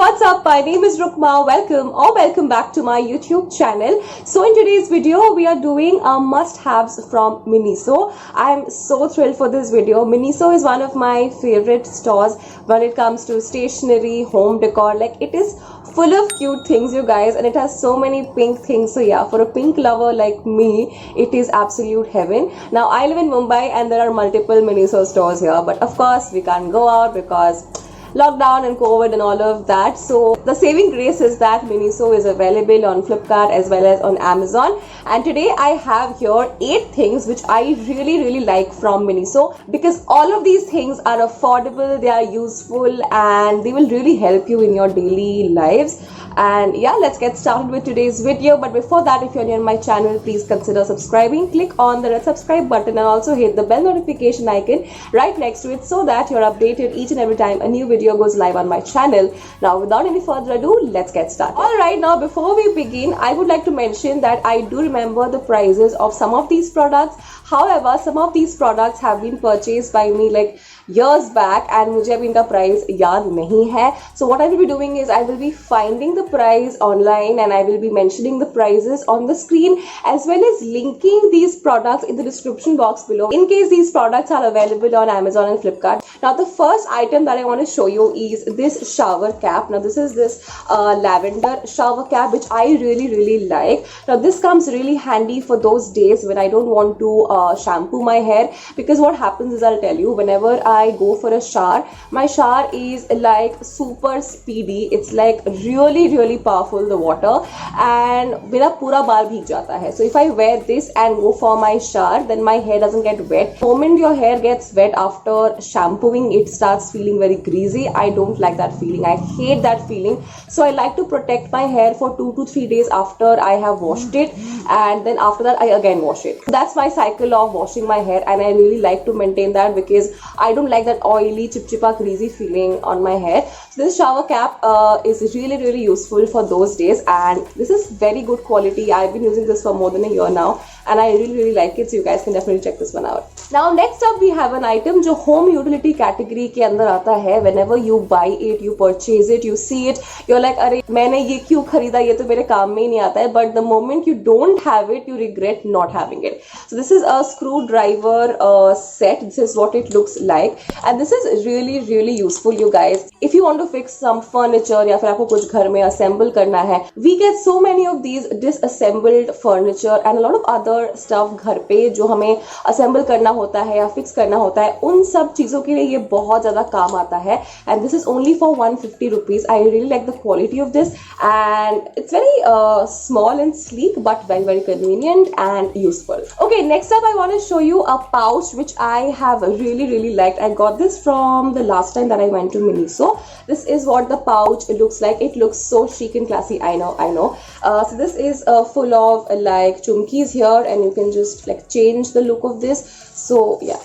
what's up? My name is Rukma. Welcome back to my YouTube channel. So in today's video, we are doing must-haves from Miniso. I'm so thrilled for this video. Miniso is one of my favorite stores when it comes to stationery, home decor. Like, it is full of cute things, you guys, and it has so many pink things. So yeah, for a pink lover like me, it is absolute heaven. Now I live in Mumbai and there are multiple Miniso stores here, but of course we can't go out because lockdown and COVID and all of that. So the saving grace is that Miniso is available on Flipkart as well as on Amazon. And today I have here 8 things which I really like from Miniso, because all of these things are affordable, they are useful, and they will really help you in your daily lives. And yeah, let's get started with today's video. But before that, if you're new on my channel, please consider subscribing. Click on the red subscribe button and also hit the bell notification icon right next to it so that you're updated each and every time a new video goes live on my channel. Now without any further ado, let's get started. Alright, now before we begin, I would like to mention that I do remember the prices of some of these products. However, some of these products have been purchased by me like years back and मुझे अभी इनका price याद नहीं है. So what I will be doing is I will be finding the price online and I will be mentioning the prices on the screen as well as linking these products in the description box below in case these products are available on Amazon and Flipkart. Now the first item that I want to show you is this shower cap. Now this is this lavender shower cap which I really like. Now this comes really handy for those days when I don't want to shampoo my hair, because what happens is, I'll tell you, whenever I go for a shower, my shower is like super speedy. It's like really powerful, the water, and मेरा पूरा बाल भीग जाता है. So if I wear this and go for my shower, then my hair doesn't get wet. The moment your hair gets wet after shampooing, it starts feeling very greasy. I don't like that feeling. I hate that feeling. So I like to protect my hair for 2 to 3 days after I have washed it, and then after that I again wash it. That's my cycle of washing my hair, and I really like to maintain that because I don't like that oily, chipchipa, greasy feeling on my hair. So this shower cap is really useful for those days, and this is very good quality. I've been using this for more than a year now, and I really like it. So you guys can definitely check this one out. Now next up we have an item जो home utility category के अंदर आता है. Whenever you buy it, you purchase it, you see it, you're like, अरे मैंने ये क्यों खरीदा, ये तो मेरे काम में ही नहीं आता है. But the moment you don't have it, you regret not having it. So this is a screwdriver set. This is what it looks like, and this is really useful, you guys. If you want to fix some furniture या फिर आपको कुछ घर में assemble करना है, we get so many of these disassembled furniture and a lot of other stuff घर पे जो हमें assemble करना होता है या fix करना होता है. उन सब चीजों के लिए ये बहुत ज्यादा काम आता है, and this is only for 150 rupees. I really like the quality of this, and it's very small and sleek but very convenient and useful. Okay, next up I want to show you a pouch which I have really liked. I got this from the last time that I went to Miniso. This is what the pouch looks like. It looks so chic and classy. I know. So this is full of like chumkis here, and you can just like change the look of this. So yeah.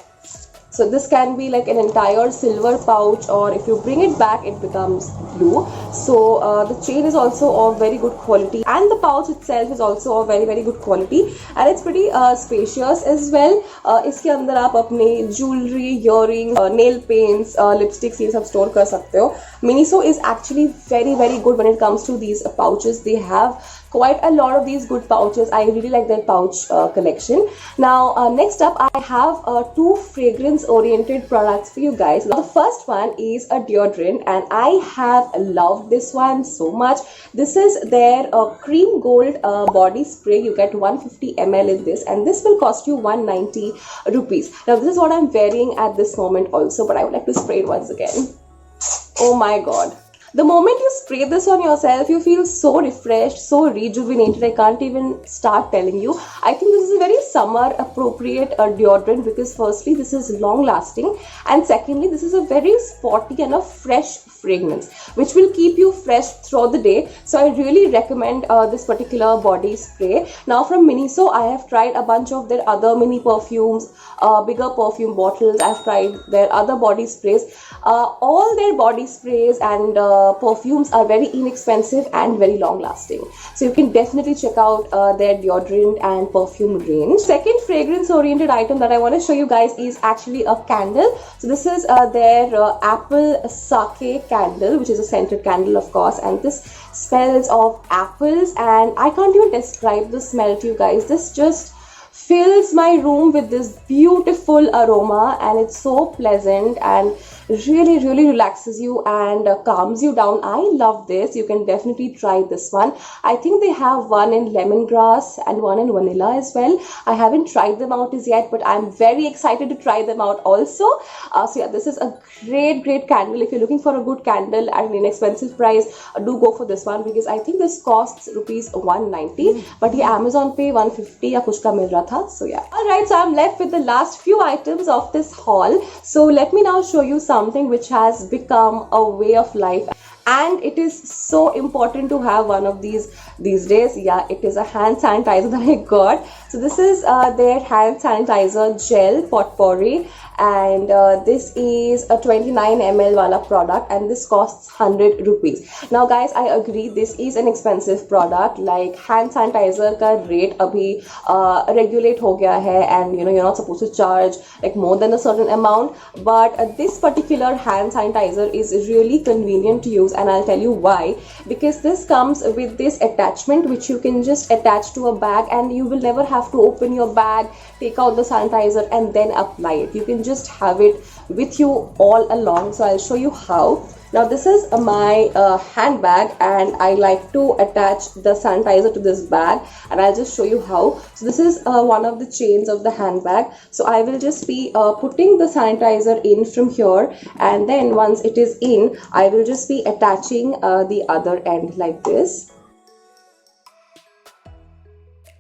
So this can be like an entire silver pouch, or if you bring it back, it becomes blue. So the chain is also of very good quality, and the pouch itself is also of very good quality, and it's pretty spacious as well. इसके अंदर आप अपने jewelry, earring, nail paints, lipsticks ये सब store कर सकते हो. Miniso is actually very good when it comes to these pouches. They have quite a lot of these good pouches. I really like their pouch collection. Now next up I have 2 fragrance oriented products for you guys. Now, the first one is a deodorant, and I have loved this one so much. This is their cream gold body spray. You get 150 ml in this, and this will cost you 190 rupees. Now this is what I'm wearing at this moment also, but I would like to spray it once again. Oh my god. The moment you spray this on yourself, you feel so refreshed, so rejuvenated. I can't even start telling you. I think this is a very summer appropriate deodorant, because firstly this is long lasting, and secondly this is a very sporty and a fresh fragrance which will keep you fresh throughout the day. So I really recommend this particular body spray. Now from Miniso, I have tried a bunch of their other mini perfumes, bigger perfume bottles. I've tried their other body sprays. All their body sprays and perfumes are very inexpensive and very long lasting. So you can definitely check out their deodorant and perfume range. Second fragrance oriented item that I want to show you guys is actually a candle. So this is their apple sake candle, which is a scented candle, of course, and this smells of apples, and I can't even describe the smell to you guys. This just fills my room with this beautiful aroma, and it's so pleasant and really relaxes you and calms you down. I love this. You can definitely try this one. I think they have one in lemongrass and one in vanilla as well. I haven't tried them out as yet, but I'm very excited to try them out also. So yeah, this is a great candle. If you're looking for a good candle at an inexpensive price, do go for this one, because I think this costs rupees 190, but yeah, Amazon Pay 150 या कुछ का मिल रहा था. So yeah, alright, so I'm left with the last few items of this haul. So let me now show you something which has become a way of life, and it is so important to have one of these days. Yeah, it is a hand sanitizer that I got. So this is their hand sanitizer gel potpourri, and this is a 29 ml wala product, and this costs 100 rupees. Now guys, I agree this is an expensive product. Like hand sanitizer ka rate abhi regulate ho gaya hai, and you know, you're not supposed to charge like more than a certain amount, but this particular hand sanitizer is really convenient to use, and I'll tell you why. Because this comes with this attachment which you can just attach to a bag, and you will never have to open your bag, take out the sanitizer and then apply it. You can just have it with you all along. So I'll show you how. Now this is my handbag, and I like to attach the sanitizer to this bag, and I'll just show you how. So this is one of the chains of the handbag. So I will just be putting the sanitizer in from here, and then once it is in, I will just be attaching the other end like this.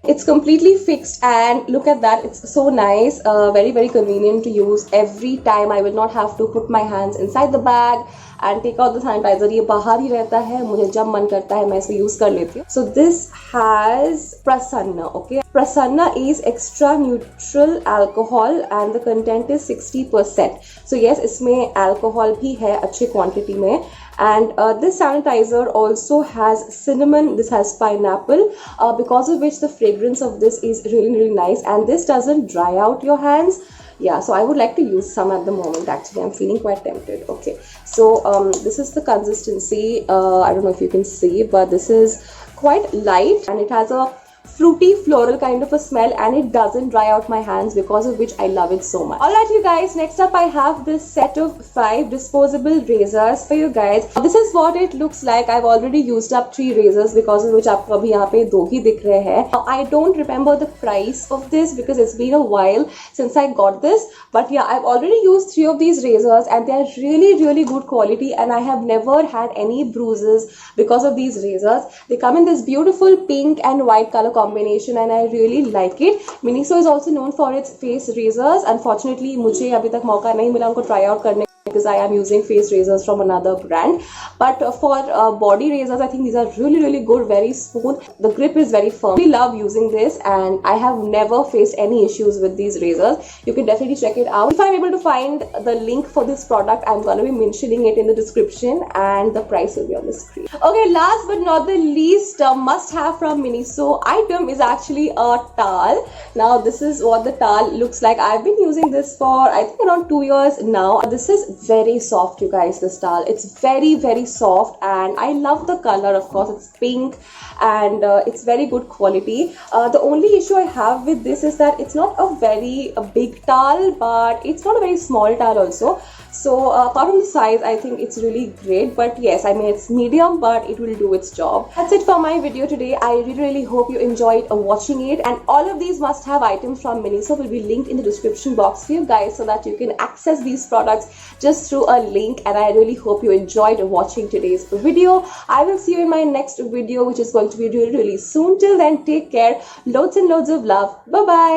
It's completely fixed, and look at that, it's so nice, very convenient to use. Every time I will not have to put my hands inside the bag and take out the sanitizer. ये बाहर ही रहता है, मुझे जब मन करता है मैं इसे यूज कर लेती हूँ. So this has Prasanna. Okay, Prasanna is extra neutral alcohol and the content is 60%. So yes, इसमें alcohol भी है अच्छी quantity में. And this sanitizer also has cinnamon, this has pineapple, because of which the fragrance of this is really nice, and this doesn't dry out your hands. Yeah, so I would like to use some at the moment. Actually, I'm feeling quite tempted. Okay, so this is the consistency. I don't know if you can see, but this is quite light, and it has a fruity floral kind of a smell, and it doesn't dry out my hands, because of which I love it so much. Alright you guys, next up I have this set of 5 disposable razors for you guys. This is what it looks like. I've already used up 3 razors, because of which आपको अभी यहाँ पे 2 ही दिख रहे हैं. I don't remember the price of this because it's been a while since I got this, but yeah, I've already used 3 of these razors, and they are really good quality, and I have never had any bruises because of these razors. They come in this beautiful pink and white color combination, and I really like it. Miniso is also known for its face razors. Unfortunately, मुझे अभी तक मौका नहीं मिला उनको try out करने, because I am using face razors from another brand. But for body razors, I think these are really good, very smooth. The grip is very firm. I love using this, and I have never faced any issues with these razors. You can definitely check it out. If I'm able to find the link for this product, I'm going to be mentioning it in the description, and the price will be on the screen. Okay, last but not the least, must have from Miniso item is actually a towel. Now this is what the towel looks like. I've been using this for I think around 2 years now. This is very soft, you guys. This towel, it's very soft, and I love the color. Of course, it's pink, and it's very good quality. The only issue I have with this is that it's not a very big towel, but it's not a very small towel also. So apart from the size, I think it's really great. But yes, I mean, it's medium, but it will do its job. That's it for my video today. I really hope you enjoyed watching it, and all of these must-have items from Miniso will be linked in the description box for you guys, so that you can access these products just through a link. And I really hope you enjoyed watching today's video. I will see you in my next video, which is going to be really soon. Till then, take care. Loads and loads of love. Bye bye.